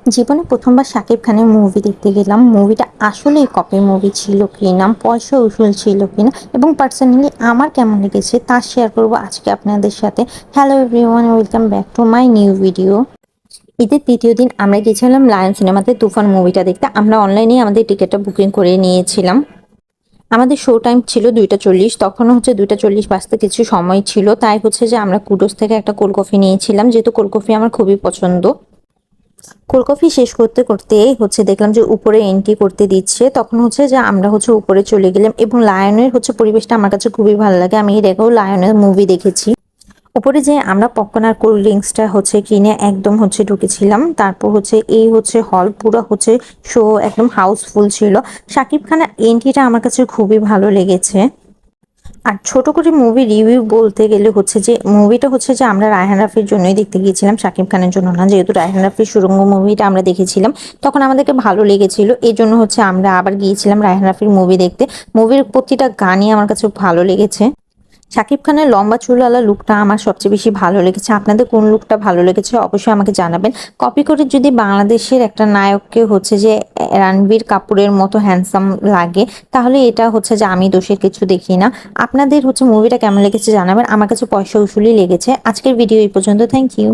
জীবনে প্রথমবার শাকিব খানের মুভি দেখতে গেলাম। মুভিটা আসলেই কপি মুভি ছিল কিনা, পয়সা উসুল ছিল কিনা এবং পার্সোনালি আমার কেমন লেগেছে তা শেয়ার করব আজকে আপনাদের সাথে। Hello everyone, welcome back to my new video. ঈদের তৃতীয় দিন আমরা গেছিলাম লায়ন সিনেমাতে তুফান মুভিটা দেখতে। আমরা অনলাইনে আমাদের টিকিটটা বুকিং করে নিয়েছিলাম। আমাদের শো টাইম ছিল 2:40। তখন 2:40 বাজতে কিছু সময় ছিল, তাই যে আমরা কুডোস থেকে একটা কোল্ড কফি নিয়েছিলাম, যেহেতু কোল্ড কফি আমার খুবই পছন্দ। কোল্ড কফি শেষ করতে করতে দেখলাম যে উপরে এন্ট্রি করতে দিচ্ছে। তখন যে আমরা উপরে চলে গেলাম এবং লায়নের পরিবেশটা আমার কাছে খুবই ভালো লাগে। আমি এর আগেও লায়নের মুভি দেখেছি। উপরে যে আমরা পপকর্ন আর কোল্ড ড্রিঙ্কসটা কিনে একদম ঢুকেছিলাম। তারপর এই হল পুরো শো একদম হাউসফুল ছিল। শাকিব খানের এন্ট্রিটা আমার কাছে খুবই ভালো লেগেছে। আর ছোট করে মুভি রিভিউ বলতে গেলে যে মুভিটা যে আমরা রায়হান রাফির জন্যই দেখতে গিয়েছিলাম, শাকিব খানের জন্য না। যেহেতু রায়হান রাফির সুড়ঙ্গ মুভিটা আমরা দেখেছিলাম, তখন আমাদেরকে ভালো লেগেছিল, এই জন্য আমরা আবার গিয়েছিলাম রায়হান রাফির মুভি দেখতে। মুভির প্রতিটা গানই আমার কাছে ভালো লেগেছে। শাকিব খানের লম্বা চুলওয়ালা লুকটা আমার সবচেয়ে বেশি ভালো লেগেছে। আপনাদের কোন লুকটা ভালো লেগেছে অবশ্যই আমাকে জানাবেন। কপি করে যদি বাংলাদেশের একটা নায়ককে যে রণবীর কাপুরের মতো হ্যান্ডসাম লাগে, তাহলে এটা যে আমি দোষের কিছু দেখি না। আপনাদের মুভিটা কেমন লেগেছে জানাবেন। আমার কাছে পয়সা উসুলই লেগেছে। আজকের ভিডিও এই পর্যন্ত। Thank you.